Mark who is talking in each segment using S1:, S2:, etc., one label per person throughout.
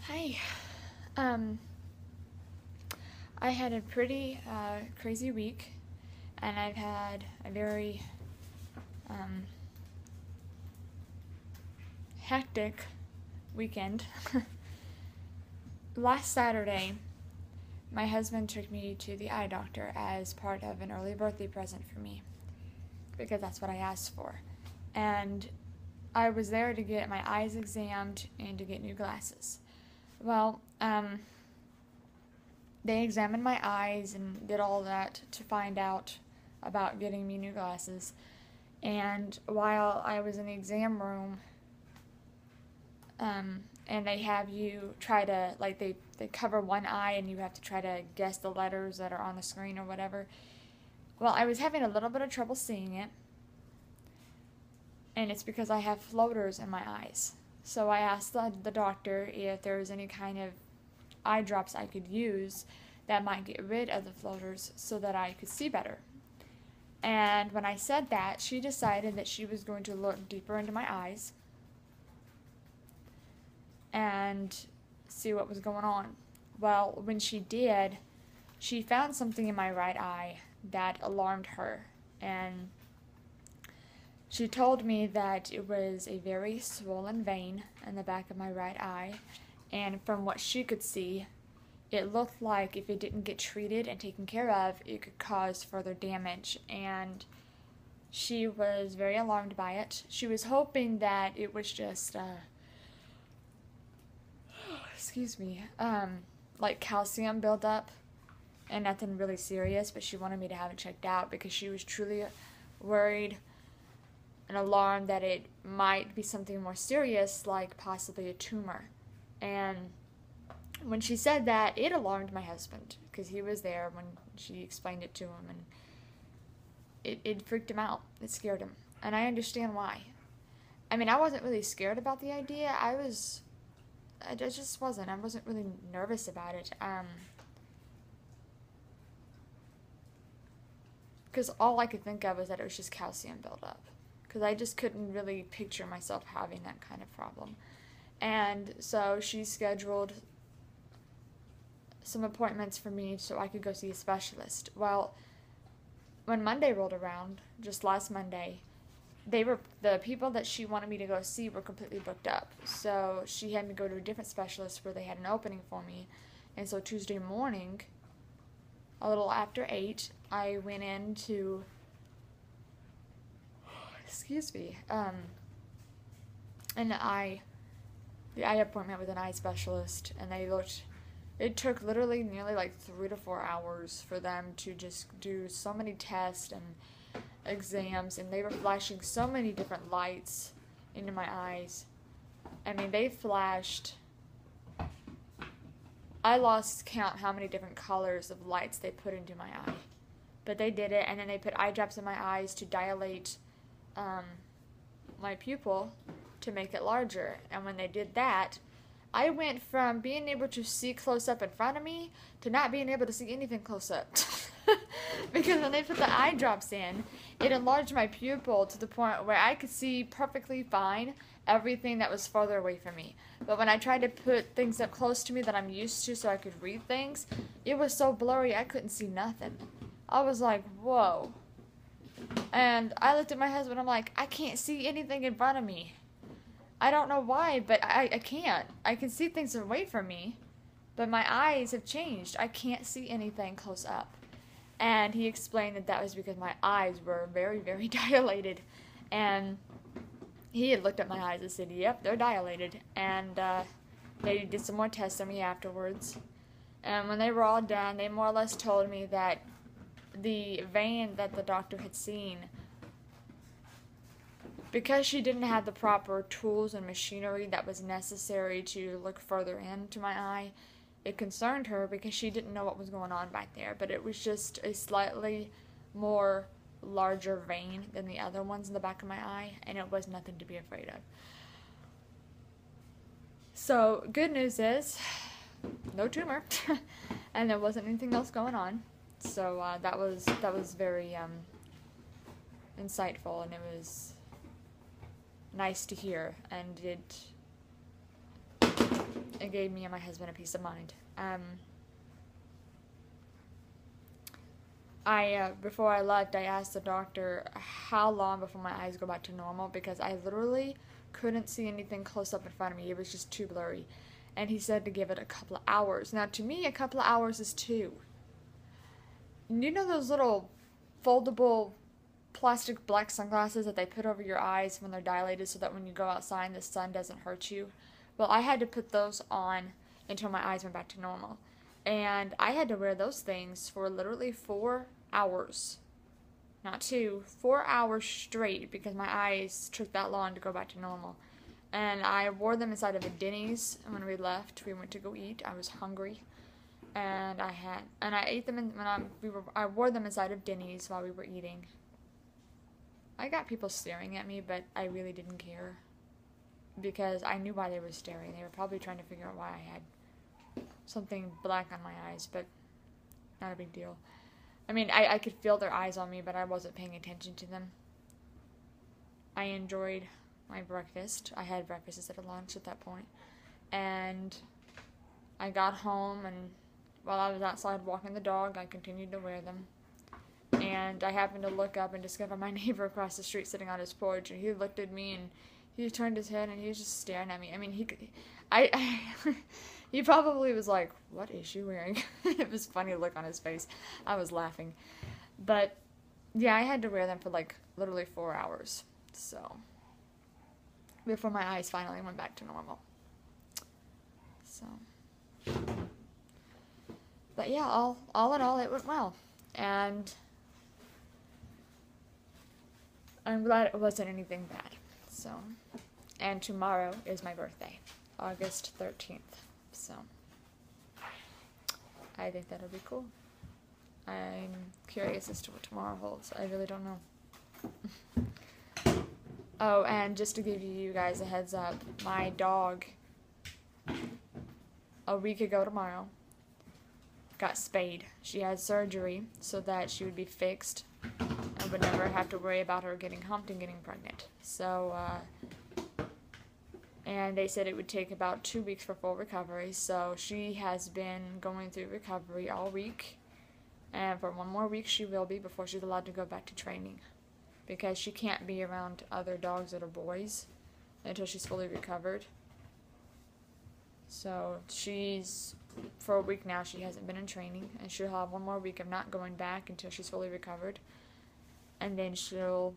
S1: Hi. Um, I had a pretty crazy week, and I've had a very um, hectic weekend. Last Saturday, my husband took me to the eye doctor as part of an early birthday present for me, because that's what I asked for. And I was there to get my eyes examined and to get new glasses. Well, they examined my eyes and did all that to find out about getting me new glasses. And while I was in the exam room, and they have you try to, like, they cover one eye and you have to try to guess the letters that are on the screen or whatever. Well, I was having a little bit of trouble seeing it, and it's because I have floaters in my eyes. So I asked the doctor if there was any kind of eye drops I could use that might get rid of the floaters so that I could see better. And when I said that, she decided that she was going to look deeper into my eyes and see what was going on. Well, when she did, she found something in my right eye that alarmed her, and she told me that it was a very swollen vein in the back of my right eye, and from what she could see, it looked like if it didn't get treated and taken care of, it could cause further damage, and she was very alarmed by it. She was hoping that it was just, excuse me, like calcium buildup and nothing really serious, but she wanted me to have it checked out because she was truly worried and alarmed that it might be something more serious, like possibly a tumor. And when she said that, it alarmed my husband because he was there when she explained it to him, and it freaked him out. It scared him. And I understand why. I mean, I wasn't really scared about the idea. I just wasn't. I wasn't really nervous about it. Because all I could think of was that it was just calcium buildup. Because I just couldn't really picture myself having that kind of problem. And so she scheduled some appointments for me so I could go see a specialist. Well, when Monday rolled around, just last Monday, the people that she wanted me to go see were completely booked up. So she had me go to a different specialist where they had an opening for me. And so Tuesday morning, a little after 8, I went in to, excuse me, the eye appointment with an eye specialist, and it took literally nearly like 3 to 4 hours for them to just do so many tests and exams, and they were flashing so many different lights into my eyes. I mean, they flashed, I lost count how many different colors of lights they put into my eye. But they did it, and then they put eye drops in my eyes to dilate my pupil to make it larger. And when they did that, I went from being able to see close up in front of me to not being able to see anything close up. Because when they put the eye drops in, it enlarged my pupil to the point where I could see perfectly fine everything that was farther away from me. But when I tried to put things up close to me that I'm used to so I could read things, it was so blurry I couldn't see nothing. I was like, whoa. And I looked at my husband, I'm like, I can't see anything in front of me. I don't know why, but I can't. I can see things away from me, but my eyes have changed. I can't see anything close up. And he explained that that was because my eyes were very, very dilated. And he had looked at my eyes and said, yep, they're dilated. And they did some more tests on me afterwards. And when they were all done, they more or less told me that the vein that the doctor had seen, because she didn't have the proper tools and machinery that was necessary to look further into my eye, it concerned her because she didn't know what was going on back there. But it was just a slightly more larger vein than the other ones in the back of my eye, and it was nothing to be afraid of. So, good news is, no tumor, and there wasn't anything else going on. So that was very insightful, and it was nice to hear, and it gave me and my husband a peace of mind. Before I left, I asked the doctor how long before my eyes go back to normal, because I literally couldn't see anything close up in front of me. It was just too blurry. And he said to give it a couple of hours. Now, to me, a couple of hours is 2. You know those little foldable plastic black sunglasses that they put over your eyes when they're dilated so that when you go outside and the sun doesn't hurt you? Well, I had to put those on until my eyes went back to normal. And I had to wear those things for literally 4 hours. Not 2, 4 hours straight, because my eyes took that long to go back to normal. And I wore them inside of a Denny's. And when we left, we went to go eat. I was hungry. And I ate them I wore them inside of Denny's while we were eating. I got people staring at me, but I really didn't care, because I knew why they were staring. They were probably trying to figure out why I had something black on my eyes, but not a big deal. I mean, I could feel their eyes on me, but I wasn't paying attention to them. I enjoyed my breakfast. I had breakfast instead of lunch at that point. And I got home, and while I was outside walking the dog, I continued to wear them. And I happened to look up and discover my neighbor across the street sitting on his porch, and he looked at me, and he turned his head, and he was just staring at me. I mean, he probably was like, "What is she wearing?" It was a funny look on his face. I was laughing. But, yeah, I had to wear them for, like, literally 4 hours. So, before my eyes finally went back to normal. So, but yeah, all in all, it went well. And I'm glad it wasn't anything bad. So, and tomorrow is my birthday, August 13th. So, I think that'll be cool. I'm curious as to what tomorrow holds. I really don't know. Oh, and just to give you guys a heads up, my dog, a week ago tomorrow, got spayed. She had surgery so that she would be fixed and would never have to worry about her getting humped and getting pregnant. So, and they said it would take about 2 weeks for full recovery. So she has been going through recovery all week. And for 1 more week she will be before she's allowed to go back to training. Because she can't be around other dogs that are boys until she's fully recovered. So for a week now, she hasn't been in training. And she'll have 1 more week of not going back until she's fully recovered. And then she'll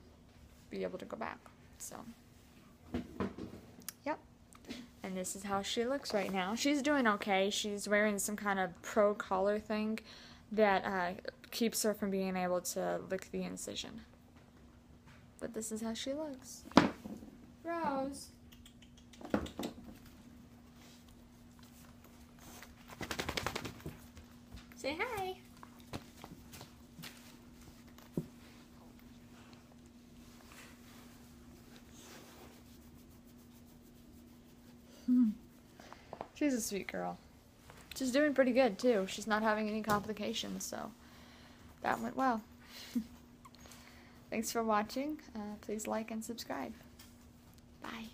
S1: be able to go back. So, yep. And this is how she looks right now. She's doing okay. She's wearing some kind of pro collar thing that keeps her from being able to lick the incision. But this is how she looks. Rose. Say hi. She's a sweet girl. She's doing pretty good, too. She's not having any complications, so that went well. Thanks for watching. Please like and subscribe. Bye.